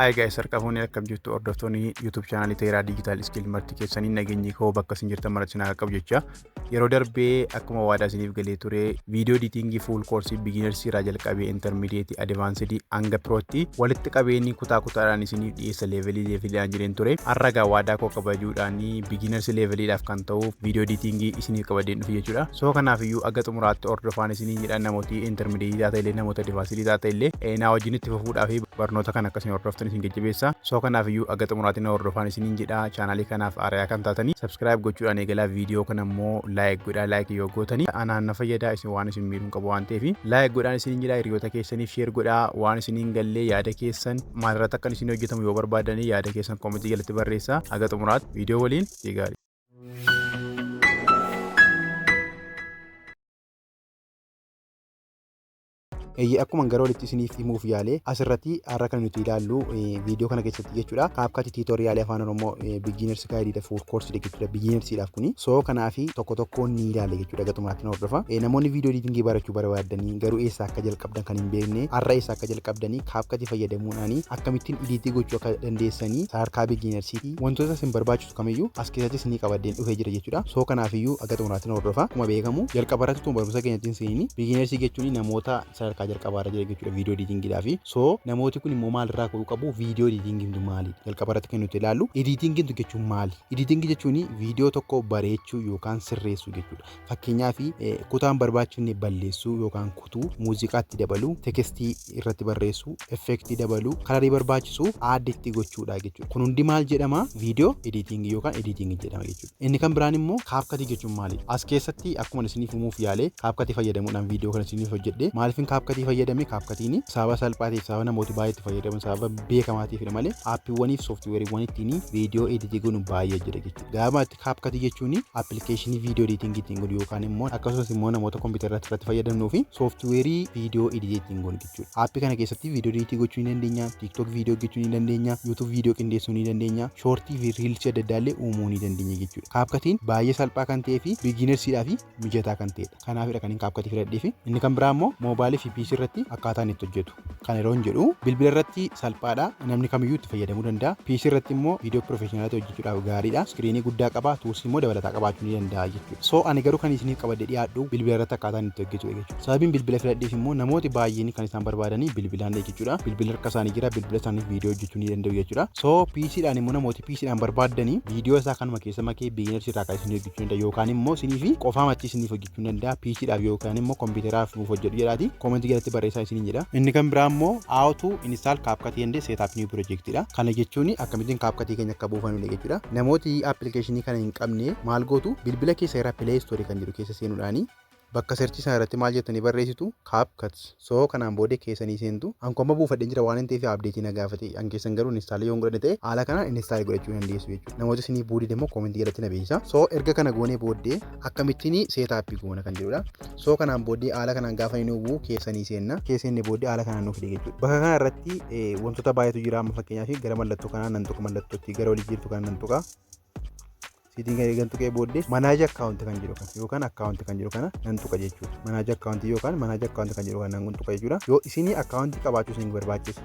Hi guys, harkafuuni akkam jirtu hordoftoonni YouTube channel Taera digital skill marti keessanii nageenyi koo bakka isin jirtan maratti isin qabu jecha yeroo darbee akkuma waadaa isiniif galee ture video editing full course beginners irraa jalqabee intermediate advanced hanga protti walitti qabeenyi kutaa kutaadhaan isiniif dhiyeessa levelidhaan jireen ture harragaa waadaa koo kabajuudhaan beginners levelidhaaf kan ta'u video editing isiniif qabadeen dhufe jechuudha. So kanaaf iyyuu aga xumuraatti hordofaan isinii jedhan namooti intermediate ta'e namoota advanced ta'e naa wajjin itti fufuudhaaf barnoota kan akkasiin hordoftan isin jajjabeessa. So kanaaf iyyuu aga xumuraatti na hordofaan isiniin jedha channel kanaaf aaraa kan taatanii subscribe gochuudhaan eegalaa video kana immoo like godhaa like yoo gootanii anaan na fayyadaa isin waan isin miidhuun qabu waan ta'eef like godhaan isiniin jedha hiriyoota keessaniif share godhaa waan isiniin gallee yaada keessan maalirratti akka isin hojjetamu yoo barbaadanii yaada keessan comment jalatti barreessaa. Aga xumuraatti video waliin eegaa. Akkuma gara walitti isiniif himuuf yaalee asirratti har'a kan nuti ilaallu video kana keessatti jechuudha. CapCut tutorial Afaan Oromo beginners guide full course jechuudha. Beginners dhaaf kuni. So kanaafi tokko ni ilaale jechuudha. Gatumaatti na hordofa. Namoonni video editing barachuu barbaadanii garuu eessa akka jalqabdan kan hin beekne har'a eessa akka jalqabdanii CapCut fayyadamuudhaan akkamittiin editing gochuu akka dandeessanii sadarkaa beginners wantoota isin barbaachisu kamiyyuu as keessatti isinii qabadeen dhufee jira jechuudha. So kanaafiyyuu gatumaatti na hordofa. Akkuma beekamu jalqabarratti tun barumsa keenyatti seenii beginners jechuun namoota sadarkaa jalqabaarra jira jechuudha video editingidhaaf. So namooti kun immoo maalirraa ka'uu qabu video editing maali jalqabarratti kan nuti ilaallu editing jechuun maali. Editing jechuun video tokko bareechuu yookaan sirreessuu jechuudha. Fakkeenyaaf kutaan barbaachifne balleessuu yookaan kutuu muuziqaatti dabaluu tekstii irratti barreessuu effektii dabaluu kalarii barbaachisu aadditti gochuudha jechuudha. Kun hundi maal jedhama video editing yookaan editing jedhama jechuudha. Inni kan biraan immoo CapCut jechuun maali. As keessatti akkuma isiniif himuuf yaalee CapCut fayyadamuudhaan video kana isiniif hojjedhe maaliifin CapCut fayyadamee CapCutiin sababa salphaatiif sababa namooti baay'eetti fayyadaman sababa beekamaatiif malee aappiiwwaniif sooftiweeriiwwan ittiin viidiyoo editing baay'ee jira jechuudha. Gabaatti CapCut jechuun appilikeeshinii viidiyoo editing ittiin godhu yookaan immoo akkasumas immoo namoota kompiitara irratti fayyadamnuu fi sooftiweerii viidiyoo editing godhu jechuudha. Aappii kana keessatti viidiyoo editing gochuu ni dandeenya, TikTok viidiyoo gochuu ni dandeenya, YouTube viidiyoo qindeessuu ni dandeenya, shortii fi reelsii adda addaallee uumuu ni dandeenya jechuudha. CapCutiin baay'ee salphaa kan ta'ee fi beginnersiidhaaf mijataa kan ta'edha. Kanaafidha kan CapCut filadhee fi inni kan biraa immoo mobaayilii fi PC irratti akkaataan itti hojjetu kan yeroo hin jedhu bilbila irratti salphaadha namni kamiyyuu itti fayyadamuu danda'a. PC irratti immoo viidiyoo professionaalii hojjechuudhaaf gaariidha. Iskiriinii guddaa qaba tuuls immoo dabalataa qabaachuu ni danda'a jechuudha. So ani garuu kan isiniif qabadee dhiyaadhu bilbila irratti akkaataan itti hojjetu jechuudha. Sababiin bilbila filadheef immoo namooti baay'een kan isaan barbaadanii bilbilaan jechuudha. Bilbila harka isaanii jira bilbila isaaniif viidiyoo hojjechuu ni danda'u jechuudha. So PC dhaan immoo namooti PC dhaan barbaadanii viidiyoo isaa kanuma keessa makee beginners irraa kan isin hojjechuu danda'a yookaan immoo isiniif qofaa matti isiniif hojjechuu danda'a. PC dhaaf yookaan immoo kompiitaraaf nuuf hojjedhu jedhaati comment jalatti barreessaa isiniin jedha. Inni kan biraa immoo how to install CapCut and set up new project dha. Kana jechuun akkamittiin CapCut keenya akka buufannu jechuudha. Namooti appilikeeshinii kana hin qabne maal gootu bilbila keessa irra Play Store kan jedhu keessa seenuudhaani bakka searchii sana irratti maal jettanii barreessitu CapCut. So kanaan booda keessanii seentu ankoma buufadheen jira waan hin ta'eef update na gaafate ankeessan garuu install yoo godhate ta'e haala kana install godhachuu dandeessu jechuudha. Namoota isinii buudii immoo comment jalatti na beeksisa. So erga kana goonee booddee akkamittiin set up goona kan jedhudha. So kanaan booddee haala kanaan gaafa inni bu'u keessanii seenna keessanii booddee haala kanaan nuuf fide jechuudha. Bakka kana irratti wantoota baay'eetu jira amma fakkeenyaaf gara mallattoo kanaa nan tuqa mallattootti gara olii jirtu kana nan tuqa. Sitiin gantu kee booddee manaaja account kan jedhu kana yookaan account kan jedhu kana nan tuqa jechuudha. Manaaja account yookaan manaaja account kan jedhu kana nan tuqa jechuudha. Yoo isinii account qabaachuu isin barbaachisa.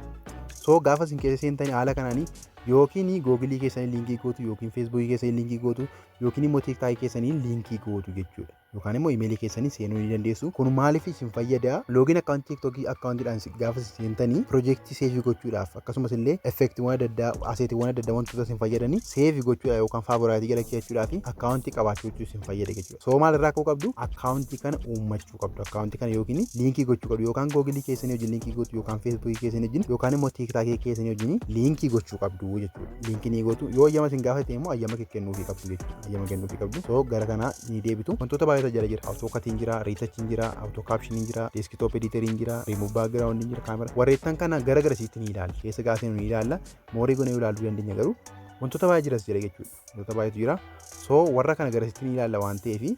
So gaafa isin keessa seentanii haala kanaanii yookiin Google keessanii linkii gootu yookiin Facebook keessanii linkii gootu yookiin immoo TikTok keessanii linkii gootu jechuudha. Yookaan immoo email keessanii seenuu ni dandeessu. Kun maaliif isin fayyada? Login account TikTok accountidhaan gaafa seentanii project save gochuudhaaf akkasumas illee effectiiwwan adda addaa asetiiwwan adda addaa wantoota isin fayyadanii save gochuudhaaf yookaan favorite jala keechuudhaaf account qabaachuu isin fayyada jechuudha. So maalirraa ka'uu qabdu? Account kana uummachuu qabdu. Account kana yookiin linkii gochuu qabdu yookaan Google keessanii wajjin linkii gootu yookaan Facebook keessanii wajjin yookaan immoo TikTok keessanii wajjin linkii gochuu qabdu jechuudha. Linkii ni gootu yoo ayyama isin gaafate immoo ayyama kennuufii qabdu jechuudha. Ayyama kennuufii qabdu. So gara kana ni deebitu. Wantoota baay'eetu jira. AutoCut'n jira, retouch'n jira, AutoCaption'n jira, desktop editor'n jira, remove background'n jira, camera. Warreettan kana gara garasiitti ni ilaalla. Keessa gaasee ni ilaalla. Moorii gone ilaaluu dandeenya garuu wantoota baay'ee jiras jira jechuudha. Wantoota baay'eetu jira. So warra kana garasiitti ni ilaalla waan ta'eef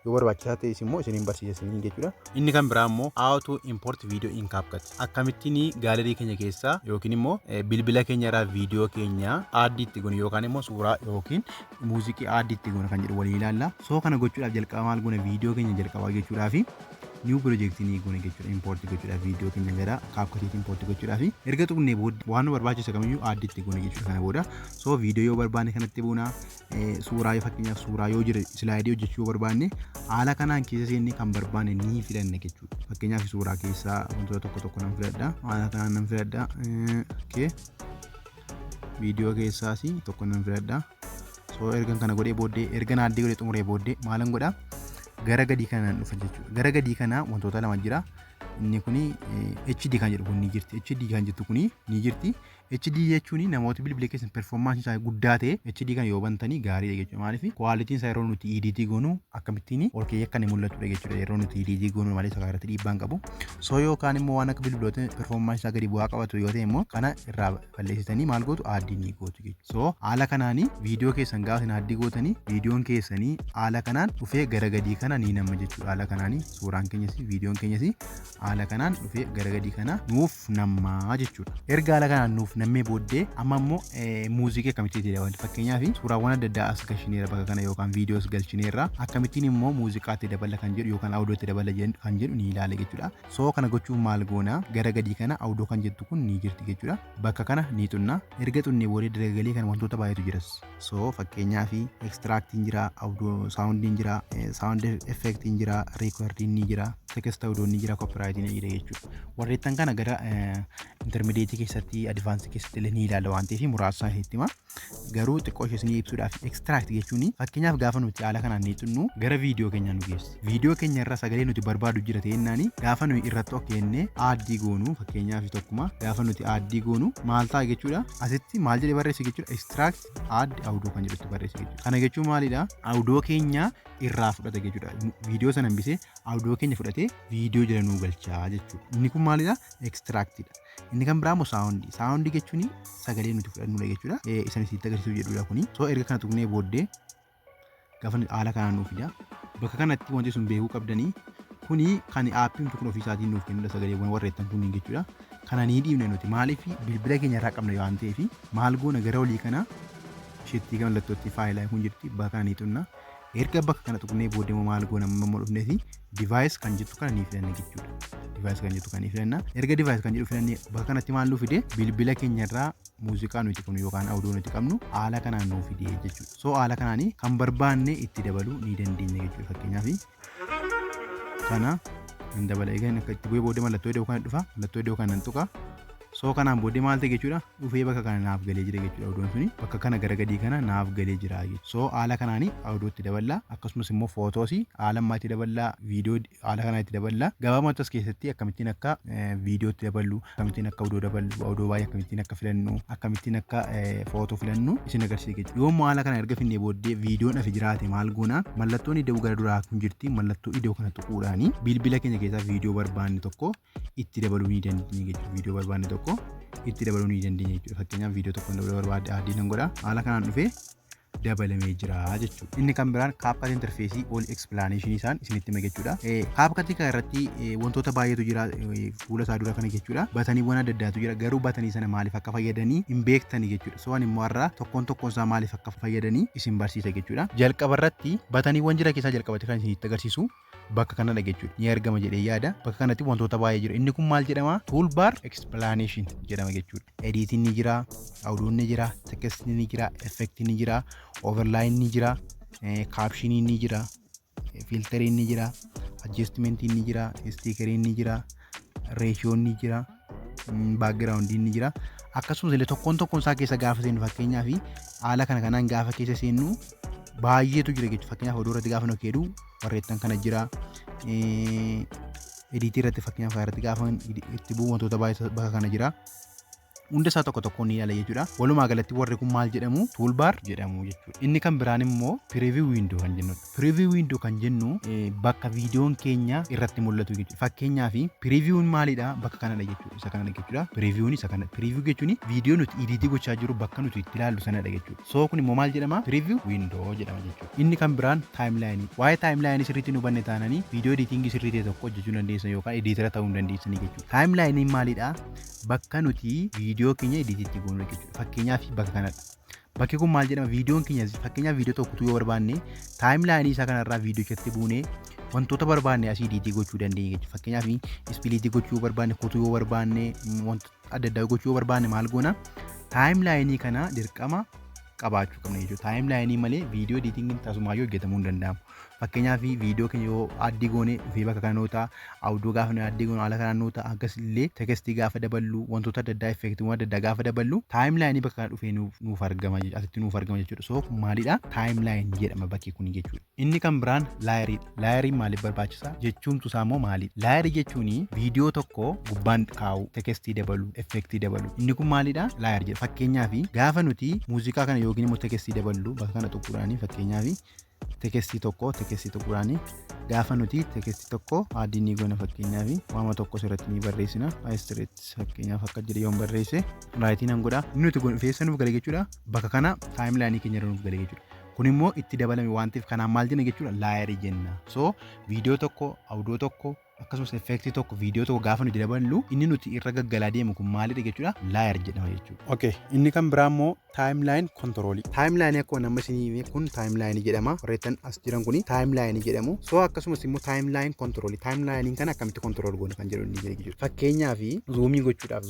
yoo barbaachisaa ta'es immoo isiniin barsiisanii jechuudha. Inni kan biraa immoo how to import video in CapCut. Akkamittiin gaalarii keenya keessaa yookiin immoo bilbila keenya irraa viidiyoo keenya aaddiitti goone yookaan immoo suuraa yookiin muuziqii aaddiitti goone kan jedhu waliin ilaalla. So kana gochuudhaaf jalqaba maal goone viidiyoo keenya jalqabaa jechuudhaaf new project ni goone jechuudha import gochuudhaaf viidiyoo keenya gara CapCut import gochuudhaaf erga tuqnee booda waan barbaachisu kamiyyuu additti goone jechuudha kana booda so viidiyoo yoo barbaanne kanatti buuna suuraa fakkeenyaaf suuraa yoo jira slaayidii hojjechuu yoo barbaanne haala kanaan keessa seennee kan barbaanne ni filanna jechuudha fakkeenyaaf suuraa keessaa wantoota tokko nan filadha haala kanaan nan filadha okay viidiyoo keessaas tokko nan filadha so ergan kana godhee booddee ergan addii godhee xumuree booddee maalan godha gara gadii kanaan dhufa jechuudha gara gadii kana wantoota lama jira inni kuni HD kan jedhu kun ni jirti HD kan jettu kuni ni jirti HD jechuun namoota bilbila keessan performance isaa guddaa ta'e HD kan yoo bantanii gaariidha jechuudha maaliif quality isaa yeroo nuti editing goonu akkamittiin ol keeyya akka inni mul'atudha jechuudha yeroo nuti editing goonu malee isa irratti dhiibbaan qabu so yookaan immoo waan akka bilbiloota performance isaa gadi bu'aa qabatu yoo ta'e immoo kana irraa balleessitanii maal gootu addii ni gootu jechuudha so haala kanaanii viidiyoo keessan gaafa isin addii gootanii viidiyoon keessanii haala kanaan dhufee gara gadii kana ni nama jechuudha haala kanaanii suuraan keenyas viidiyoon keenyas haala kanaan dhufee gara gadii kana nuuf namaa jechuudha erga haala kanaan nuuf nammee booddee amma immoo muuziqii akkamitti dabaluu fakkeenyaaf suuraawwan adda addaa as galchineera bakka kana yookaan viidiyoos galchineera akkamittiin immoo muuziqaatti dabala kan jedhu yookaan audiyootti dabala kan jedhu ni ilaala jechuudha so kana gochuuf maal goona gara gadii kana audiyoo kan jettu kun ni jirti jechuudha bakka kana ni xunna erga xunnee booddee dagalee kan wantoota baay'eetu jiras so fakkeenyaaf extractiin jira audiyoo saawundiin jira saawund effectiin jira reekoordiin ni jira text audiyoo ni jira copyrightiin ni jira jechuudha warreettan kana gara intermediate keessatti advance keessatti illee ni ilaala waan ta'eef muraasa isaatti hima garuu xiqqoo ishee isinii ibsuudhaaf extract jechuun fakkeenyaaf gaafa nuti haala kanaan ni xunnu gara viidiyoo keenya nu geessi viidiyoo keenya irra sagalee nuti barbaadu jira ta'ennaani gaafa nuti irratti okkenne aaddii goonu fakkeenyaaf tokkuma gaafa nuti aaddii goonu maal ta'a jechuudha asitti maal jedhee barreessi jechuudha extract add audiyoo kan jedhutti barreessi jechuudha kana jechuun maalidha audiyoo keenya irraa fudhata jechuudha viidiyoo sana hambisee audiyoo keenya fudhatee viidiyoo jala nuu galchaa jechuudha inni kun maalidha extractidha inni kan biraa immoo saawundii jechuun sagalee nuti fudhannudha jechuudha isin isitti agarsiisuu jedhudha kuni so erga kana tuqnee booddee gaafa haala kanaan nuuf fida bakka kanatti wanti sun beekuu qabdanii kuni kan aappiin kun ofii isaatiin nuuf kennudha sagaleewwan warreettan kunniin jechuudha kana ni dhiibne nuti maaliif bilbila keenya irraa qabna waan ta'eef maal goona gara olii kana isheetti kan mallattootti faayilaa kun jirti bakka kana ni xunna erga bakka kana tuqnee booddee maal goona mammoo dhufneeti device kan jettu kana ni filanna jechuudha device kan jettu kan ni filanna erga device kan jedhu filannee bakka kanatti maal nu fide bilbila keenya irraa muuziqaa nuti qabnu yookaan audiyoo nuti qabnu haala kanaan nu fide jechuudha so haala kanaanii kan barbaanne itti dabaluu ni dandeenya jechuudha fakkeenyaaf kana hin dabala egaa akka itti bu'ee booddee mallattoo iddoo kana dhufa mallattoo iddoo kana nan tuqa so kanaan booddee maal ta'e jechuudha dhufee bakka kana naaf galee jira jechuudha audioon suni bakka kana gara gadii kana naaf galee jira jechuudha so haala kanaanii audiyootti daballaa akkasumas immoo footoosii haala ammaatti daballaa viidiyoo haala kanaa itti daballaa gabaabumatti as keessatti akkamittiin akka viidiyootti daballu akkamittiin akka audiyoo daballu audiyoo baay'ee akkamittiin akka filannu akkamittiin akka footoo filannu isin agarsiisa jechuudha yoo immoo haala kana erga finnee booddee viidiyoon afi jiraate maal goona mallattoon iddoo gara duraa kun jirti mallattoo iddoo kana tuquudhaanii bilbila keenya keessaa viidiyoo barbaanne tokko itti dabaluu ni dandeenya jechuudha viidiyoo barbaanne tokko itti dabaluu ni dandeenya jechuudha fakkeenyaaf viidiyoo tokko dabaluu barbaade addii nan godha haala kanaan dhufee dabalamee jira jechuudha inni kan biraan CapCut interface all explanation isaan isinitti hima jechuudha CapCut kana irratti wantoota baay'eetu jira fuula isaa dura kana jechuudha bataniiwwan adda addaatu jira garuu batanii sana maaliif akka fayyadanii hin beektani jechuudha so ani immoo har'a tokkoon isaa maaliif akka fayyadanii isin barsiisa jechuudha jalqaba irratti bataniiwwan jira keessaa jalqabatti kan isinitti agarsiisu bakka kanadha jechuudha ni argama jedhee yaada bakka kanatti wantoota baay'ee jira inni kun maal jedhama toolbar explanation jedhama jechuudha editing ni jira audioon ni jira text ni jira effect ni jira overline ni jira caption ni jira filter ni jira adjustment ni jira sticker ni jira ratio ni jira background ni jira akkasumas illee tokkoon isaa keessa gaafa seennu fakkeenyaaf haala kanaan gaafa keessa seennu baay'eetu jira jechuudha fakkeenyaaf oduu irratti gaafa nokkeedu warreettan kana jira editii irratti fakkeenyaaf irratti gaafa itti bu'u wantoota baay'ee bakka kana jira hunda isaa tokkoon ni ilaala jechuudha walumaa galatti warri kun maal jedhamu toolbar jedhamu jechuudha inni kan biraan immoo preview window kan jennudha preview window kan jennu bakka viidiyoon keenya irratti mul'atu jechuudha fakkeenyaaf preview'n maalidha bakka kanadha jechuudha isa kanadha jechuudha preview'n isa kana preview jechuun viidiyoo nuti editii gochaa jiru bakka nuti itti ilaallu sanadha jechuudha so kun immoo maal jedhama preview window jedhama jechuudha inni kan biraan timeline waa'ee timeline sirriitti nu banne taananii viidiyoo editing sirriitti tokko hojjechuu dandeessan yookaan editera ta'uu dandeessanii jechuudha timeline maalidha bakka nuti viidiyoo keenya editiitti goonu jechuudha fakkeenyaaf bakka kanadha Bakki kun maal jedhama viidiyoon keenya fakkeenyaaf viidiyoo tokkotu yoo barbaanne taayimlaayinii isaa kanarraa viidiyoo keessatti buunee wantoota barbaanne asii editii gochuu dandeenya jechuudha. Fakkeenyaaf ispiliitii gochuu yoo barbaanne kutuu yoo barbaanne wantoota adda addaa gochuu yoo barbaanne maal goona taayimlaayinii kana dirqama qabaachuu qabna jechuudha. Taayimlaayinii malee viidiyoo editingiin tasumaayyuu hojjetamuu hin danda'amu. Fakkeenyaaf viidiyoo keenya yoo addii goone dhufee bakka kanoota awudoo gaafa nu addii goone haala kanaan noota akkasillee tekstii gaafa daballu wantoota adda addaa effektiiwwan adda addaa gaafa daballu taayimlaayinii bakka kana dhufee nuuf argama asitti nuuf argama jechuudha. So maalidha taayimlaayinii jedhama bakki kun jechuudha. Inni kan biraan laayerii. Laayeriin maaliif barbaachisaa jechuun tusaa immoo maali? Laayerii jechuun viidiyoo tokko gubbaan kaa'u tekstii dabalu effektii dabalu inni kun maalidha? Laayerii jedha. Fakkeenyaaf gaafa nuti muuziqaa kana yookiin immoo tekstii daballu bakka kana xuquraanii fakkeenyaaf tekstii tokkoodhaani gaafa nuti tekstii tokko adii ni goona fakkeenyaaf waama tokko sirratti ni barreessina ayistireet fakkeenyaaf akka jedhe yoon barreesse raayitiin an godhaa inni nuti feessa nuuf gala jechuudha. Bakka kana taayimlaayinii keenya irra nuuf gala jechuudha. Kun immoo itti dabalame waan ta'eef kanaan maal jenna jechuudha laayerii jenna. So viidiyoo tokko awudoo tokko akkasumas effektii tokko viidiyoo tokko gaafa nuti daballu inni nuti irra gaggalaa deemu kun maalidha jechuudha laayer jedhama jechuudha. Okay, inni kan biraa immoo taayimlaayin kontiroolii. Taayimlaayinii akkuma nama isinii kun taayimlaayinii jedhama. Warreettan as jiran kuni taayimlaayinii jedhamu. So akkasumas immoo taayimlaayin kontiroolii. Taayimlaayiniin kana akkamitti kontirool goona kan jedhu inni jira jechuudha. Fakkeenyaaf zuumii gochuudhaaf,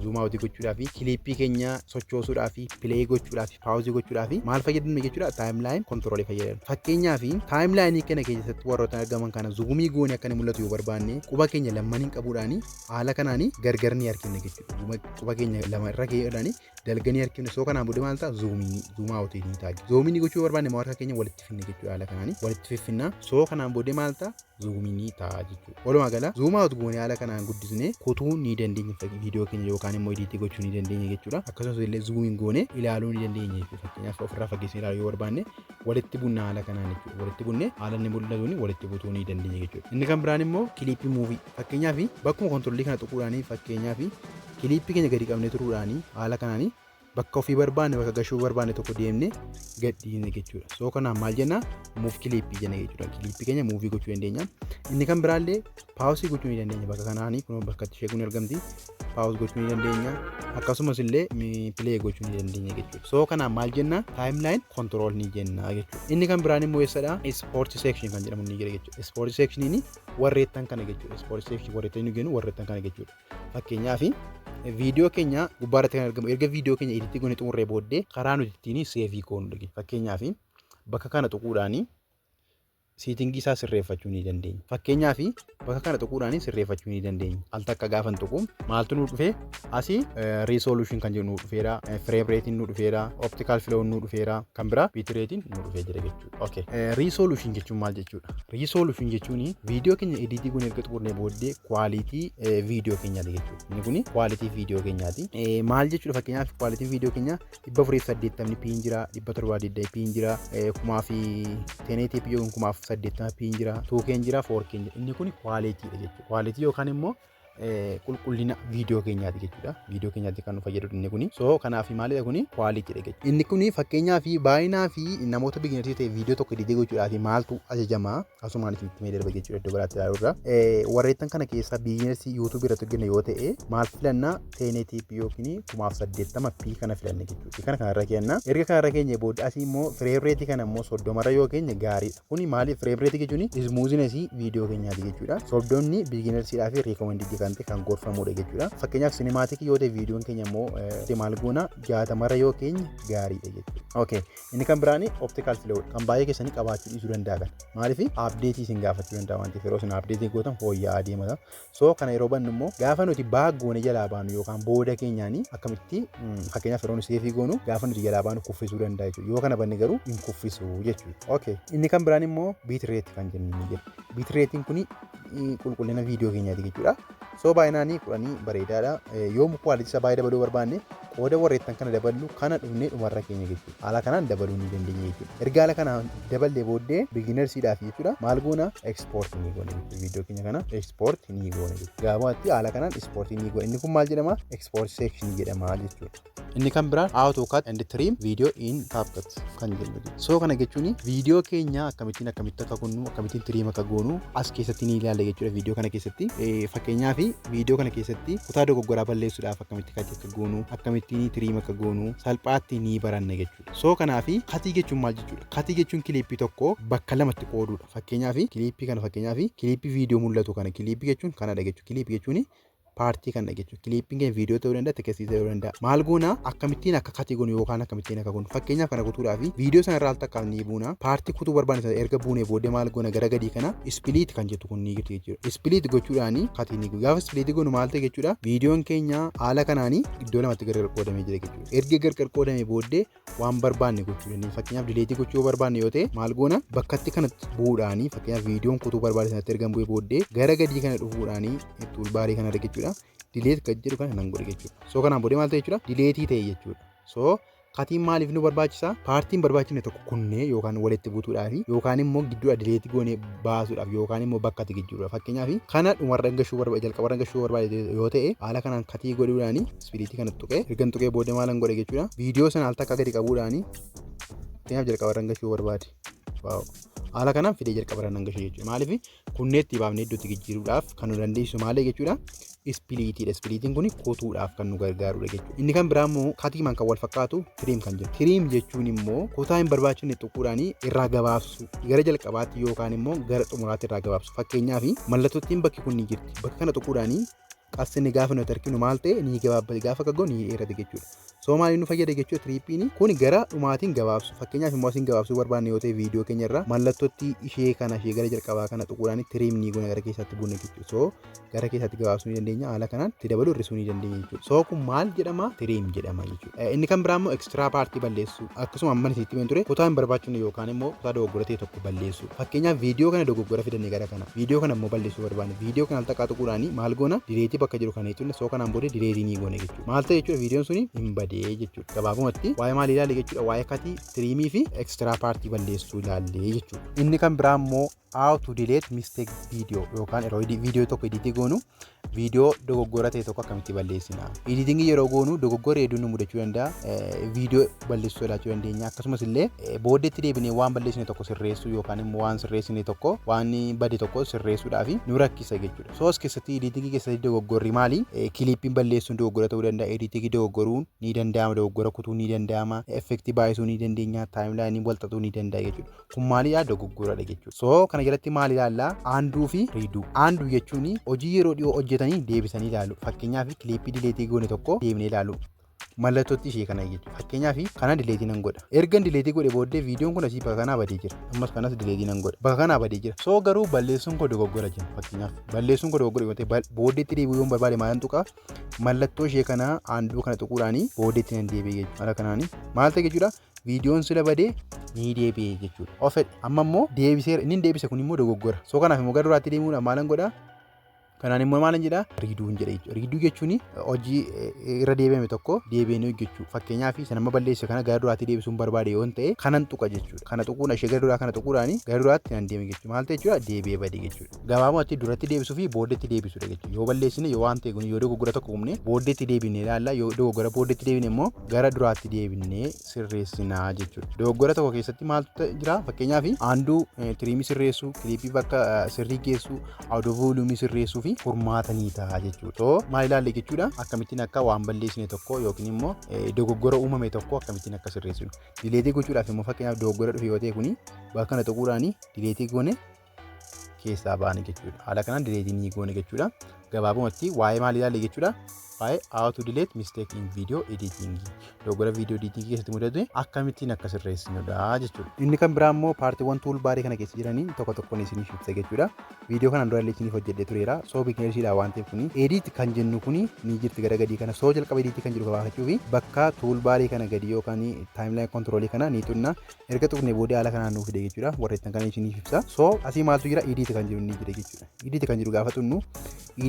zuum aawutii gochuudhaaf, kiliippii keenya sochoosuudhaaf, pilee gochuudhaaf, paawuzii gochuudhaaf maal fayyadamna jechuudha taayimlaayin kontiroolii fayyadamna. Fakkeenyaaf taayimlaayinii kana keessatti warroota argaman kana zuumii goone akka inni mul'atu yoo barbaanne quba keenya lamaniin qabuudhaani haala kanaani gargar ni harkifne jechuudha. Quba keenya lama irra keeyyoodhaani dalganii harkifne. So kanaan booda maal ta'a zuum aawutii ni ta'a. Zuumii gochuu barbaanne harka keenya walitti finne jechuudha. Haala kanaani walitti fiffinna. So kanaan booda maal ta'a zuumii ni ta'a jechuudha. Walumaa gala zuum aawutii goone haala kanaan guddisne kutuu ni dandeenya viidiyoo keenya yookaan immoo editii gochuu ni dandeenya jechuudha. Akkasumas illee zuumiin goone ilaaluu ni dandeenya jechuudha. Fakkeenyaaf ofirraa fageessee ilaaluu yoo barbaanne walitti bunna haala kanaan jechuudha. Walitti bunne haala inni mul'atuun walitti butuu ni dandeenya jechuudha. Inni kan biraan immoo kiliippii muuvii. Fakkeenyaaf bakkuma kontiroolii kana xuquudhaanii fakkeenyaaf kiliippii keenya gadi qabnee turuudhaanii haala kanaanii bakka ofii barbaanne bakka gashuu barbaanne tokko deemne gadhiisne jechuudha. So kanaan maal jenna muuf kiliippii jenna jechuudha. Kiliippii keenya muuvii gochuu dandeenya. Inni kan biraallee paawusii gochuu ni dandeenya. Bakka kanaanii kun bakka itti ishee kun argamti. Paawus gochuu ni dandeenya. Akkasumas illee pilee gochuu ni dandeenya jechuudha. So kanaan maal jenna taayimlaayin kontirool ni jenna jechuudha. Inni kan biraan immoo eessadha ispoortii seekshinii kan jedhamu ni jira jechuudha. Ispoortii seekshiniin warreettan kana jechuudha. Ispoortii seekshinii warreettan ni jennu warreettan kana jechuudha. Fakkeenyaaf viidiyoo keenya gubbaarratti kan argamu erga viidiyoo keenya editii goone xumurree booddee karaa nuti ittiin seevii goonu. Fakkeenyaaf bakka kana xuquudhaanii siitingii isaa sirreeffachuu ni dandeenya. Fakkeenyaaf bakka kana xuquudhaanii sirreeffachuu ni dandeenya. Al takka gaafa xuqu maaltu nu dhufee asii resolution kan jedhu nu dhufeera, frame rate nu dhufeera, optical flow nu dhufeera, kan biraa bit rate nu dhufee jira jechuudha. Okay, resolution jechuun maal jechuudha? Resolution jechuun viidiyoo keenya editii goone erga xumurree booddee quality viidiyoo keenyaati jechuudha. Inni kun quality viidiyoo keenyaati. Maal jechuudha fakkeenyaaf quality viidiyoo keenya 480p jira, 720p jira, 1080p yookiin 1080p jira, 2K jira, 4K jira. Inni kun quality dha jechuudha. Quality yookaan immoo qulqullina viidiyoo keenyaati jechuudha. Viidiyoo keenyaatti kan nu fayyadu inni kuni. So kanaaf maalidha kuni quality dha jechuudha. Inni kuni fakkeenyaaf baay'inaa fi namoota beginnersii ta'e viidiyoo tokko editii gochuudhaaf maaltu ajajama asumaan isinitti mee darba jechuudha iddoo biraatti ilaaluurra. Warreettan kana keessaa beginnersii YouTube irratti hojjenna yoo ta'e maal filanna 1080p yookiin 1080p kana filanna jechuudha. Kana kanarra keenna. Erga kanarra keenya booda asii immoo frame rate kana immoo 30 yoo keenya gaariidha. Kuni maali frame rate jechuun smoothness viidiyoo keenyaati jechuudha. Sobdoonni beginnersiidhaaf recommended kan gorfamudha jechuudha. Fakkeenyaaf sinimaatik yoo ta'e viidiyoon keenya immoo maal goona 60 yoo keenya gaariidha jechuudha. Okay, inni kan biraani optical flow kan baay'ee keessanii qabaachuu dhiisuu danda'a kan. Maaliif update isin gaafachuu danda'a waan ta'eef yeroo isin update gootan fooyya'aa deemata. So kana yeroo bannu immoo gaafa nuti baaggoone jalaa baanu yookaan booda keenyaanii akkamitti fakkeenyaaf yeroo nuti seefii goonu gaafa nuti jalaa baanu kuffisuu danda'a jechuudha. Yoo kana banne garuu hin kuffisu jechuudha. Okay, inni kan biraan immoo bit rate kan jennu ni jira. Bit rateen kuni qulqullina viidiyoo keenyaati jechuudha. So baay'inaanii kudhanii bareedaadha. Yoo quality isa baay'ee dabaluu barbaanne qooda warreettan kana daballu kana dhufnee dhumarra keenya jechuudha. Haala kanaan dabaluu ni dandeenya jechuudha. Erga haala kanaan daballee booddee beginnersiidhaaf jechuudha maal goona export ni goona jechuudha. Viidiyoo keenya kana export ni goona jechuudha. Gaafaatti haala kanaan export ni goona. Inni kun maal jedhama? Export section jedhama jechuudha. Inni kan biraan AutoCAD and trim video in CapCut kan jennu. So kana jechuun viidiyoo keenya akkamittiin akka kunnu akkamittiin trim akka goonu as keessatti ni ilaalla jechuudha. Viidiyoo kana keessatti fakkeenyaaf viidiyoo kana keessatti kutaa dogoggoraa balleessuudhaaf akkamitti katii akka goonu, akkamittiin tiriim akka goonu salphaatti ni baranna jechuudha. So kanaaf katii jechuun maal jechuudha? Katii jechuun kiliippii tokko bakka lamatti qoodudha. Fakkeenyaaf kiliippii kana kiliippii viidiyoo mul'atu kana kiliippii jechuun kanadha jechuudha. Kiliippii jechuun paartii kan dhageessu kiliippiin keenya viidiyoo ta'uu danda'a, tekstii ta'uu danda'a. Maal goona akkamittiin akka katii goonu yookaan akkamittiin akka goonu. Fakkeenyaaf kana kutuudhaaf viidiyoo sana irraa takka ni buuna. Paartii kutuu barbaanne sana erga buunee booddee maal goona gara gadii kana ispiliit kan jettu kun ni jirti jechuudha. Ispiliit gochuudhaan katii ni gaafa ispiliit goonu maal ta'e jechuudha. Viidiyoon keenya haala kanaanii iddoo lamatti gargar qoodamee jira jechuudha. Erga gargar qoodamee booddee waan barbaanne gochuu dandeenya. Fakkeenyaaf dileetii gochuu barbaanne yoo ta'e maal goona bakkatti kanatti bu'uudhaan fakkeenyaaf viidiyoon kutuu barbaanne sanatti erga bu'ee booddee gara gadii kana dhufuudhaan tuulbaarii kana jechuudha. Dileet kan jedhu kana nan godhe jechuudha. So kanaan booddee maal ta'e jechuudha? Dileetii ta'e jechuudha. So katiin maaliif nu barbaachisa? Paartiin barbaachifne tokko kunnee yookaan walitti buutuudhaaf yookaan immoo gidduudha dileetii goonee baasuudhaaf yookaan immoo bakkatti gijjiiruudhaaf. Fakkeenyaaf kana dhumarra gashuu barbaade jalqabarra gashuu barbaade yoo ta'e haala kanaan katii godhuudhaan ispiliitii kana tuqee ergan tuqee booddee maalan godhe jechuudha. Viidiyoo sana al takka gadi qabuudhaan fakkeenyaaf jalqabarra gashuu barbaade. Haala kanaan fidee jalqabarra nan gashee jechuudha. Maaliif kunneetti baafnee iddootti gijjiiruudhaaf kan nu dandeessisu maal jechuudha? Ispiliitiidha. Ispiliitiin kun kutuudhaaf kan nu gargaarudha jechuudha. Inni kan biraa immoo katiimaan kan wal fakkaatu tiriim kan jedhu. Tiriim jechuun immoo kutaa hin barbaachifne tuquudhaan irraa gabaabsu gara jalqabaatti yookaan immoo gara xumuraatti irraa gabaabsu. Fakkeenyaaf mallattootiin bakki kun ni jirti. Bakka kana tuquudhaan qassini gaafa nuti arginu maal ta'e ni gabaabbate gaafa akka goonu ni dheerate jechuudha. So maaliif nu fayyada jechuudha tiriippiin kun gara dhumaatiin gabaabsu. Fakkeenyaaf immoo asiin gabaabsuu barbaanne yoo ta'e viidiyoo keenya irraa mallattootti ishee kana ishee gara jalqabaa kana tuquudhaan tiriim ni goona gara keessatti buune jechuudha. So gara keessatti gabaabsuu ni dandeenya. Haala kanaan itti dabaluu hir'isuu ni dandeenya jechuudha. So kun maal jedhama? Tiriim jedhama jechuudha. Inni kan biraa immoo ekstiraa paartii balleessu. Akkasuma amma isitti hin ture kutaa hin barbaachifne yookaan immoo kutaa dogoggora ta'e tokko balleessu. Fakkeenyaaf viidiyoo kana dogoggora fidannee gara kana. Viidiyoo kana immoo balleessuu barbaanne. Viidiyoo kana al takkaa tuquudhaan maal goona? Dileetii bakka jiru kana jechuudha. So kanaan booda dileetii ni goone jechuudha. Maal ta'e jechuudha viidiyoon suni hin badee jechuudha. Gabaabumatti waa'ee maal ilaalle jechuudha? Waa'ee katii tiriimii fi ekstiraa paartii balleessuu ilaalle jechuudha. Inni kan biraa immoo how to delete mistake video yookaan yeroo viidiyoo tokko editii goonu viidiyoo dogoggora ta'e tokko akkamitti balleessina. Editingii yeroo goonu dogoggora hedduun nu mudachuu danda'a. Viidiyoo balleessuu sodaachuu dandeenya. Akkasumas illee booddeetti deebinee waan balleessine tokko sirreessuu yookaan immoo waan sirreessine tokko waan bade tokko sirreessuudhaaf nu rakkisa jechuudha. So as keessatti editingii keessatti dogoggorri maali? Kiliippiin balleessuun dogoggora ta'uu danda'a. Editingii dogoggoruun ni danda'ama. Dogoggora kutuun ni danda'ama. Effektii baay'isuu ni dandeenya. Taayimlaayinii walxaxuu ni danda'a jechuudha. Kun maalidha? Dogoggoradha jechuudha. So kana jalatti maal ilaalla? Aanduu fi riiduu. Aanduu jechuun hojii yeroo dhiyoo hojjetanii deebisanii ilaalu. Fakkeenyaaf kiliippii dileetii goone tokko deebinee ilaalu. Mallattootti ishee kana jechuudha. Fakkeenyaaf kana dileetii nan godha. Ergan dileetii godhe booddee viidiyoon kun asii bakka kanaa badee jira. Ammas kanas dileetii nan godha. Bakka kanaa badee jira. So garuu balleessuun koo dogoggora jira. Fakkeenyaaf balleessuun koo dogoggora yoo ta'e booddeetti deebi'uu yoo barbaade maalan tuqaa mallattoo ishee kana aanduu kana tuquudhaan booddeetti nan deebi'e jechuudha. Haala kanaan maal ta'e jechuudha? Viidiyoon sila badee ni deebi'e jechuudha. Ofedha. Amma immoo deebiseera. Inni deebise kun immoo dogoggora. So kanaaf immoo gara duraatti deemuudhaan maalan godhaa? Kanaan immoo maalan jedhaa? Riiduun jedha jechuudha. Riiduu jechuun hojii irra deebi'ame tokko deebi'anii hojjechuu. Fakkeenyaaf isa nama balleesse kana gara duraatti deebisuun barbaade yoo ta'e kanan tuqa jechuudha. Kana tuquun ishee gara duraa kana tuquudhaan gara duraatti nan deeme jechuudha. Maal ta'e jechuudha? Deebi'ee badee jechuudha. Gabaabumatti duratti deebisuu fi booddeetti deebisuudha jechuudha. Yoo balleessine yoo waan ta'e kun yoo dogoggora tokko uumne booddeetti deebinee ilaalla. Yoo dogoggora booddeetti deebine immoo gara duraatti deebinee sirreessinaa jechuudha. Dogoggora tokko keessatti maaltu jira? Fakkeenyaaf aanduu tiriimii sirreessuu, kiliippii bakka sirrii geessuu, audoo voolumii sirreessuu fi furmaatanii ta'a jechuudha. So maal ilaalle jechuudha? Akkamittiin akka waan balleessine tokko yookiin immoo dogoggora uumame tokko akkamittiin akka sirreessinu. Dileetii gochuudhaaf immoo fakkeenyaaf dogoggora dhufe yoo ta'e kuni bakka kana tuquudhaan dileetii goone keessaa baane jechuudha. Haala kanaan dileetii ni goone jechuudha. Gabaabumatti waa'ee maal ilaalle jechuudha? Waa'ee how to delete mistake in video editing. Dogoggora video editing keessatti mudate akkamittiin akka sirreessinudha jechuudha. Inni kan biraa immoo paartiiwwan tool baarii kana keessa jiranii tokko tokkoon isiniif ibsa jechuudha. Viidiyoo kana durallee isiniif hojjedhee tureera. So beekneersiidha waan ta'eef kuni edit kan jennu kuni ni jirti gara gadii kana. So jalqaba edit kan jiru gabaafachuu fi bakka tool baarii kana gadi yookaan timeline control kana ni tunna erga tuqne booda haala kanaan nuuf fide jechuudha. Warreettan kana isiniif ibsa. So asii maaltu jira? Edit kan jiru ni jira jechuudha. Edit kan jiru gaafa tunnu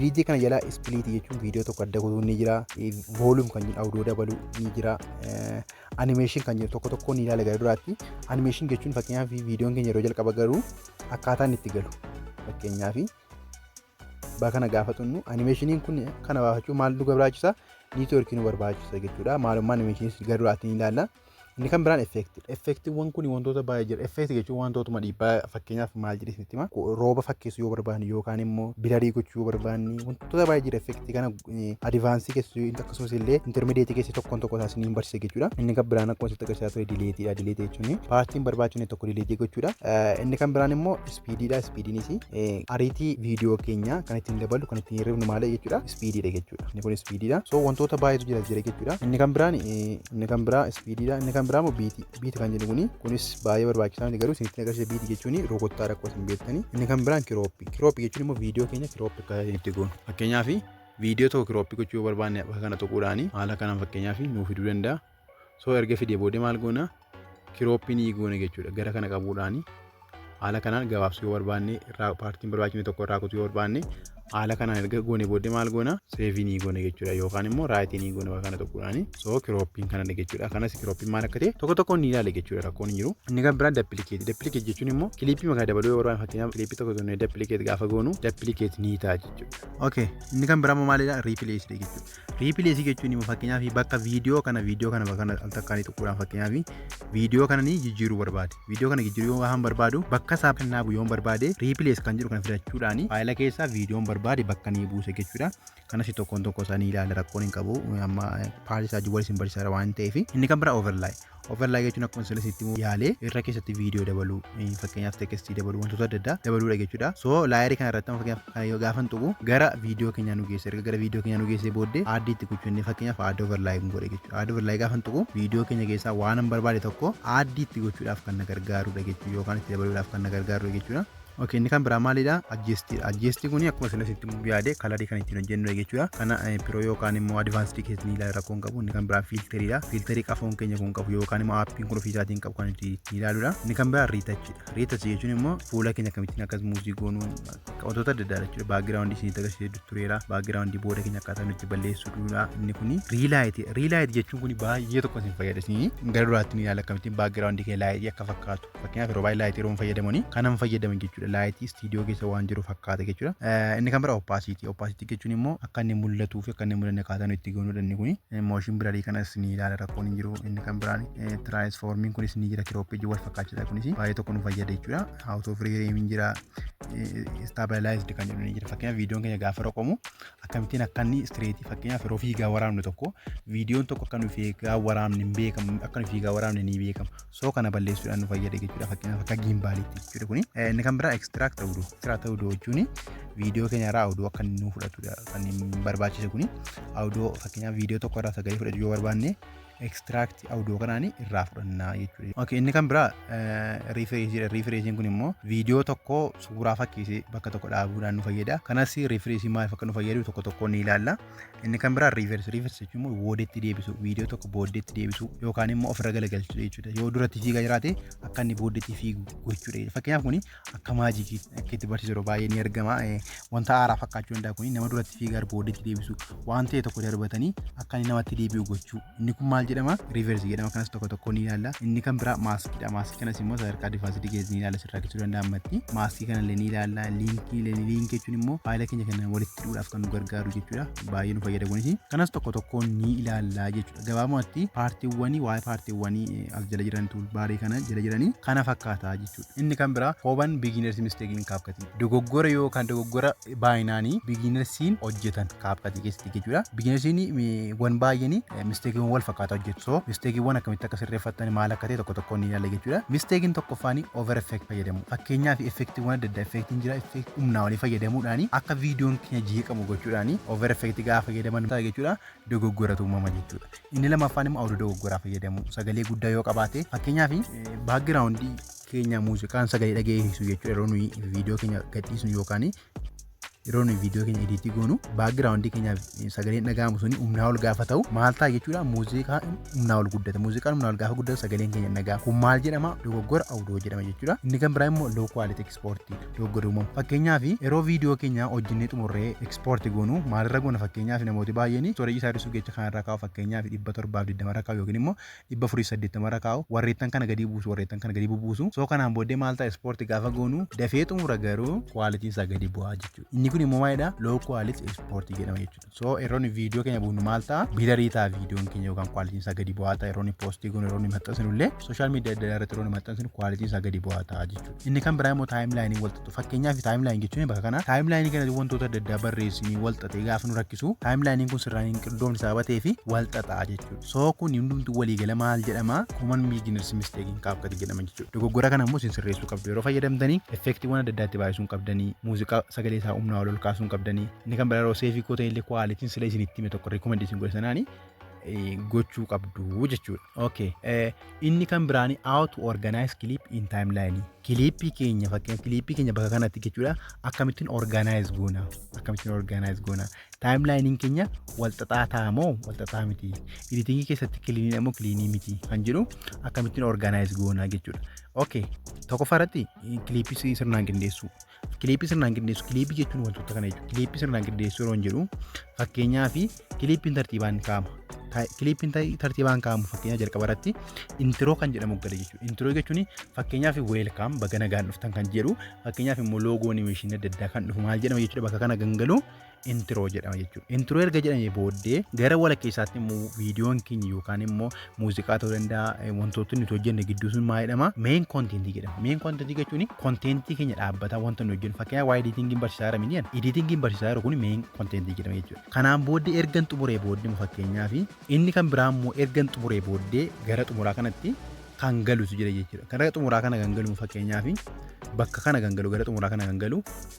edit kana jala split jechuun viidiyoo tokko adda godhuu ni jira. Volume kan jiru audoo dabaluu ni jira. Animation kan jiru tokko tokko ni ilaala gara duraatti. Animation jechuun fakkeenyaaf viidiyoon keenya yeroo jalqaba garuu akkaataan itti galu. Fakkeenyaaf bakka kana gaafa tunnu animationiin kun kana baafachuu maal nu barbaachisa? Niitoorkii nu barbaachisa jechuudha. Maalummaa animationiin gara duraatti ni ilaalla. Inni kan biraan effekti. Effektiiwwan kun wantoota baay'ee jira. Effekti jechuun wantootuma dhiibbaa fakkeenyaaf maal jedhee isinitti hima rooba fakkeessuu yoo barbaanne yookaan immoo bilarii gochuu yoo barbaanne wantoota baay'ee jira. Effekti kana advaansii keessatti akkasumas illee intermediate keessatti tokkoon tokko isaas ni barsiisa jechuudha. Inni kan biraan akkuma sitti agarsiisaa ture dileetiidha. Dileetii jechuun paartiin barbaachifne tokko dileetii gochuudha. Inni kan biraan immoo ispiidiidha. Ispiidiinis ariitii viidiyoo keenya kan ittiin dabalu kan ittiin hirribnu maal jechuudha. Ispiidiidha jechuudha. Inni kun ispiidiidha. So wantoota baay'eetu jira jechuudha. Inni kan biraan inni kan biraa ispiidiidha. Inni kan biraa immoo biitii kan jedhu kunis baay'ee barbaachisaa garuu isinitti agarsiisa biitii jechuun rokottaadha akkuma isin beektanii. Inni kan biraan kirooppii. Kirooppii jechuun immoo viidiyoo keenya kirooppii akka itti goonu. Fakkeenyaaf viidiyoo tokko kirooppii gochuu barbaanne bakka kana tuquudhaan haala kanaan fakkeenyaaf nuuf fiduu danda'a. So erga fidee booddee maal goona kirooppii ni goona jechuudha. Gara kana qabuudhaan haala kanaan gabaabsuu yoo barbaanne irraa paartiin barbaachifne tokko irraa kutuu yoo barbaanne haala kanaan erga goone booddee maal goona seevii ni goona jechuudha yookaan immoo raayitii ni goona bakka kana tuquudhaan. So kirooppiin kana jechuudha. Kanas kirooppiin maal akka ta'e tokko tokkoon ni ilaale jechuudha rakkoon hin jiru. Inni kan biraan dappilikeeti. Dappilikeeti jechuun immoo kiliippii makaa dabaluu yoo barbaanne fakkeenyaaf kiliippii tokko tokko dappilikeeti gaafa goonu dappilikeeti ni ta'a jechuudha. Okay. Inni kan biraan maalidha riipileesii jechuudha. Riipileesii jechuun immoo fakkeenyaaf bakka viidiyoo kana bakka kana al takkaanii tuquudhaan fakkeenyaaf viidiyoo kana ni jijjiiruu barbaade. Viidiyoo kana jijjiiruu waan barbaadu bakka isaa kennaa bu'yoon barbaade riipilees kan jedhu kana fidachuudhaan faayila keessaa viidiyoon barbaade bakka ni buuse jechuudha. Kanas tokkoon tokko isaanii ilaala rakkoon hin qabu amma paalisaa jiwwal isin barsiisaa waan ta'eef. Inni kan biraa overlay. Overlay jechuun akkuma sirriitti yaalee irra keessatti viidiyoo dabaluu fakkeenyaaf tekstii dabaluu wantoota adda addaa dabaluudha jechuudha. So laayirii kana irratti fakkeenyaaf gaafa tuqu gara viidiyoo keenyaa nu geesse erga gara viidiyoo keenyaa nu geesse booddee addii itti gochuun fakkeenyaaf add overlay godhe jechuudha. Add overlay gaafa tuqu viidiyoo keenya keessaa waan an barbaade tokko addii itti gochuudhaaf kan na gargaarudha jechuudha yookaan itti dabaluudhaaf kan na gargaarudha jechuudha. Okay, inni kan biraa maalidha? Adjustii. Adjustii kuni akkuma sirriitti yaade kalarii kan ittiin hojjennu jechuudha. Kana piroo yookaan immoo advaansii keessatti ilaalu rakkoon qabu. Inni kan biraa fiilteriidha. Fiilterii qafoon keenya kun qabu yookaan immoo aappiin kun ofiisaatiin qabu kan ittiin ilaaluudha. Inni kan biraa riitachiidha. Riitachi jechuun immoo fuula keenya akkamittiin akkas muuzii goonuu wantoota adda addaa jechuudha. Baagiraawundii isinitti agarsiisee tureera. Baagiraawundii booda keenya akkaataa nutti balleessuudha. Inni kuni riilaayitii. Riilaayitii jechuun kuni baay'ee tokko isin fayyadasanii gara duraatti ilaala akkamittiin baagiraawundii kee laayitii akka fakkaatu. Fakkeenyaaf yeroo baay'ee laayitii yeroo fayyadamanii kanan fayyadaman jechuudha. Laayitii studio keessa waan jiru fakkaata jechuudha. Inni kan biraa opacity. Opacity jechuun immoo akka inni mul'atuu fi akka inni mul'anne akkaataa nutti goonudha inni kuni. Motion blurrii kanas ni ilaala rakkoon hin jiru. Inni kan biraan transforming kunis ni jira kirooppii wal fakkaachisa kunis baay'ee tokko nu fayyada jechuudha. Auto frame jira. Stabilized kan jedhu ni jira. Fakkeenyaaf viidiyoon keenya gaafa roqomu akkamittiin akka inni straight fakkeenyaaf yeroo fiigaa waraabne tokko viidiyoon tokko akka nu fiigaa waraabne hin beekamu akka nu fiigaa waraabne ni beekamu. So kana balleessuudhaan nu fayyada jechuudha. Fakkeenyaaf akka gimbaalitti jechuudha kuni. Inni kan biraa extract audio. Extract audio jechuun viidiyoo keenya irraa audio akka nu fudhatudha kan barbaachise kuni. Audio fakkeenyaaf viidiyoo tokko irraa sagalee fudhachuu yoo barbaanne extract audio kanaan irraa fudhannaa jechuudha. Okay, inni kan biraa refresh. Refreshin kun immoo viidiyoo tokko suuraa fakkiisee bakka tokko dhaabuudhaan nu fayyada. Kanas refreshin maaliif akka nu fayyadu tokko tokko ni ilaalla. Inni kan biraa reverse. Reverse jechuun immoo booddeetti deebisu viidiyoo tokko booddeetti deebisu yookaan immoo ofirra galagalchu jechuudha. Yoo duratti fiigaa jiraate akka inni booddeetti fiigu gochuudha. Fakkeenyaaf kuni akka maajikii akka itti barsiisu baay'ee ni argama. Wanta haaraa fakkaachuu danda'a kuni nama duratti fiigaa booddeetti deebisu waan ta'e tokko darbatanii akka inni namatti deebi'u gochuu. Inni kun maal jedhama? Reverse jedhama. Kanas tokko tokko ni ilaalla. Inni kan biraa maaskiidha. Maaskii kanas immoo sadarkaa advaansii keessatti ni ilaalla sirraa gochuu danda'amatti. Maaskii kanallee ni ilaalla. Liinkii jechuun immoo faayila keenya kana walitti hidhuudhaaf kan nu gargaaru jechuudha. Baay'ee nu fayyada kunis. Kanas tokko tokko ni ilaalla jechuudha. Gabaabumatti paartiiwwanii waa'ee paartiiwwanii as jala jiran toolbaarii kana jala jiranii kana fakkaata jechuudha. Inni kan biraa common beginners mistake in CapCut. Dogoggora yookaan dogoggora baay'inaanii beginnersiin hojjetan CapCut keessatti jechuudha. Beginnersiin wan baay'een misteekiiwwan wal fakkaata hojjetu. So misteekiiwwan akkamitti akka sirreeffattan maal akka ta'e tokko tokko ni ilaalla jechuudha. Misteekiin tokkoffaanii over effect fayyadamu. Fakkeenyaaf effektiiwwan adda addaa effektiin jira effekt humnaa olii fayyadamuudhaan akka viidiyoon keenya jeeqamu gochuudhaan over effect gaafa fayyadaman ta'a jechuudha. Dogoggoratu uumama jechuudha. Inni lammaffaan immoo audio dogoggoraa fayyadamu. Sagalee guddaa yoo qabaate fakkeenyaaf baakgiraawundii keenya muuziqaan sagalee dhageessisu jechuudha. Yeroo nuyi viidiyoo keenya gadhiisnu yookaan yeroo nuyi viidiyoo keenya editii goonu baakgiraawundii keenya sagaleen dhagahamu suni humnaa ol gaafa ta'u maal ta'a jechuudha. Muuziqaa humnaa ol guddata. Muuziqaan humnaa ol gaafa guddatu sagaleen keenya dhagahamu. Kun maal jedhama? Dogoggora audio jedhama jechuudha. Inni kan biraa immoo low quality export dogoggora uumamu. Fakkeenyaaf yeroo viidiyoo keenya hojjennee xumurree export goonu maalirra goona fakkeenyaaf namooti baay'een storage isaa hir'isuu jecha kanarra kaa'u fakkeenyaaf 720 irra kaa'u yookiin immoo 480 irra kaa'u warreettan kana gadi buusu warreettan kana gadi buusu. So kanaan booddee maal ta'a export gaafa goonu dafee xumura garuu qualitiin isaa gadi bu'aa jechuudha. Inni kun immoo maalidha low quality export jedhama jechuudha. So yeroo ni viidiyoo keenya buufnu maal ta'a bilarii ta'a viidiyoon keenya yookaan quality isaa gadi bu'aa ta'a yeroo ni poostii kun yeroo ni maxxansinu illee social media adda addaa irratti yeroo ni maxxansinu quality isaa gadi bu'aa ta'a jechuudha. Inni kan biraa immoo timeline wal xaxu fakkeenyaaf timeline jechuun bakka kana timeline kana wantoota adda addaa barreessinii wal xaxee gaafa nu rakkisu timeline kun sirraan hin qindoomne sababatee fi wal xaxaa jechuudha. So kun hundumtuu waliigala maal jedhama common beginners mistake CapCut jedhama jechuudha. Dogoggora kana immoo isin sirreessuu qabdu yeroo fayyadamtanii effektiiwwan adda addaatti baay'isuun qabdanii muuziqaa sagalee isaa humnaa ol kaasuun qabdanii inni kan biraa yeroo seefii koo ta'e illee quality sila isinitti hime tokko recommendation godhasanaani gochuu qabdu jechuudha. Okay. Inni kan biraani how to organize clip in timeline. Clippii keenya fakkeenyaaf clippii keenya bakka kanatti jechuudha akkamittiin organize goona. Timeline keenya wal xaxaa moo wal xaxaa miti. Editingii keessatti clean moo clean miti kan jedhu akkamittiin organize goona jechuudha. Okay. Tokkoffaarratti clippii sirnaan qindeessu. Clippii sirnaan qindeessu. Clippii jechuun wantoota kana jechuudha. Clippii sirnaan qindeessu yeroo jedhu fakkeenyaaf clippiin tartiibaan kaa'ama. Clippiin tartiibaan kaa'amu fakkeenyaaf jalqaba irratti intro kan jedhamu gala jechuudha. Intro jechuun fakkeenyaaf welcome baga nagaan dhuftan kan jedhu fakkeenyaaf immoo loogoo animation adda addaa kan dhufu maal jedhama jechuudha bakka kana gangalu intro jedhama jechuudha. Intro erga jedhamee booddee gara wala keessaatti immoo viidiyoon keenya yookaan immoo muuziqaa ta'uu danda'a wantoota nuti hojjenne gidduu sun maal jedhama main content jedhama. Main content jechuun content keenya dhaabbata wanta nuti hojjennu fakkeenyaaf waa editingiin barsiisaa jira miniyan editingiin barsiisaa jiru kun main content jedhama jechuudha. Kanaan booddee ergan xumuree booddee fakkeenyaaf inni kan biraa immoo ergan xumuree booddee gara xumuraa kanatti kan galutu jira jechuudha. Gara xumuraa kana kan galu fakkeenyaaf bakka kana kan galu gara xumuraa kana kan galu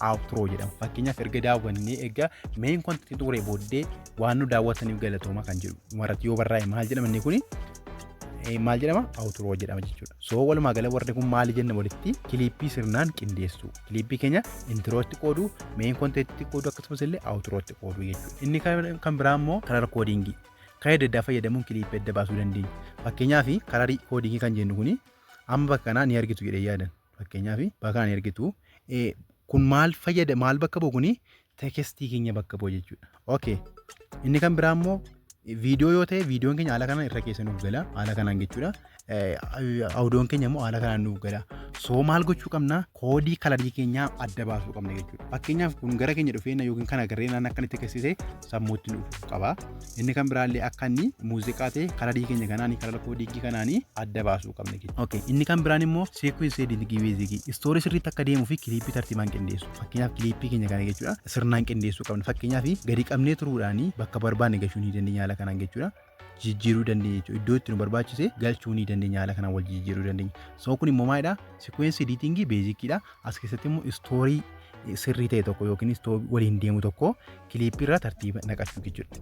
outro jedhama. Fakkeenyaaf erga daawwannee erga main content xumuree booddee waan nu daawwataniif galatooma kan jedhu maratti yoo barraa'e maal jedhama inni kuni maal jedhama outro jedhama jechuudha. So walumaa gala warri kun maal jenna walitti clippii sirnaan qindeessu. Clippii keenya introotti qoodu main contentti qoodu akkasumas illee outrootti qoodu jechuudha. Inni kan biraa immoo color coding. Karaa adda addaa fayyadamuun kiliippii adda baasuu dandeenya. Fakkeenyaaf karaa koodingii kan jennu kuni amma bakka kanaa ni argitu jedhee yaadan. Fakkeenyaaf bakka kanaa ni argitu. Kun maal fayyada maal bakka bu'u kuni tekstii keenya bakka bu'u jechuudha. Okay. Inni kan biraa immoo viidiyoo yoo ta'e viidiyoon keenya haala kanaan irra keessa nuuf gala haala kanaan jechuudha. Audioon keenya immoo haala kanaan nuuf gala. So maal gochuu qabna koodii kalarii keenyaa adda baasuu qabna jechuudha. Fakkeenyaaf kun gara keenya dhufeena yookiin kana garreenaan akka inni tekstisee sammuutti nuuf qaba. Inni kan biraallee akka inni muuziqaa ta'e kalarii keenya kanaan kalala koodii kanaan adda baasuu qabna jechuudha. Okay. Inni kan biraan immoo sequence editing beezikii story sirriitti akka deemuu fi kiliippii tartiibaan qindeessu. Fakkeenyaaf kiliippii keenya kana jechuudha sirnaan qindeessuu qabna. Fakkeenyaaf gadi qabnee turuudhaan bakka barbaanne gashuu ni dandeenya haala kanaan jechuudha. Jijjiiruu dandeenya jechuudha. Iddoo itti nu barbaachise galchuu ni dandeenya haala kanaan wal jijjiiruu dandeenya. So kun immoo maalidha? Sequence editing beezikidha. As keessatti immoo story sirrii ta'e tokko yookiin waliin deemu tokko kiliippii irraa tartiiba naqachuu jechuudha.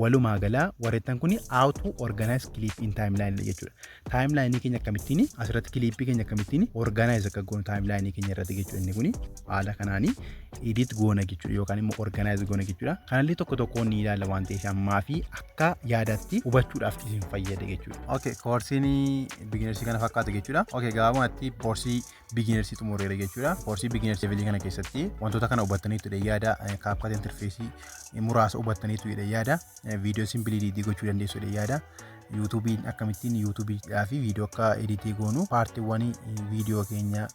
Walumaa gala warreettan kun how to organize clip in timeline jechuudha. Timeline keenya akkamittiin asirratti kiliippii keenya akkamittiin organize akka goonu timeline keenya irratti jechuudha. Inni kun haala kanaan edit goona jechuudha yookaan immoo organize goona jechuudha. Kanallee tokko tokkoon ni ilaalla waan ta'eef ammaa fi akka yaadaatti hubachuudhaaf isin fayyada jechuudha. Okay, koorsiin beginnersii kana fakkaata jechuudha. Okay, gabaabumatti koorsii beginnersii xumureera jechuudha. Koorsii beginners level kana keessatti wantoota kana hubattaniitu yaada CapCut interface muraasa hubattaniitu yaada viidiyoo simpliitii gochuu dandeessu yaada YouTubein akkamittiin YouTubeidhaa fi viidiyoo akka editii goonu paartiiwwan viidiyoo keenya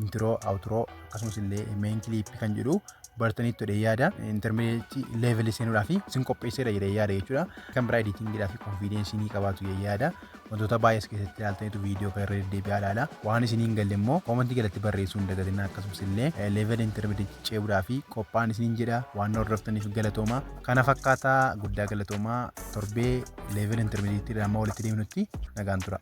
intro outro akkasumas illee main clip kan jedhu bartaniitu yaada intermediate level seenuudhaa fi isin qopheesseera yaada jechuudha. Kan biraa editingidhaa fi confidence ni qabaatu yaada wantoota baay'ees keessatti ilaaltaniitu viidiyoo kan irra deddeebi'aa ilaala. Waan isiniin galle immoo koomentii jalatti barreessuu hin dagatinaa akkasumas illee level intermediate ceebuudhaa fi qophaan isiniin jedha waan hordoftaniif galatooma. Kana fakkaataa guddaa galatooma torbee level intermediate irraa amma walitti deemnutti nagaan tura.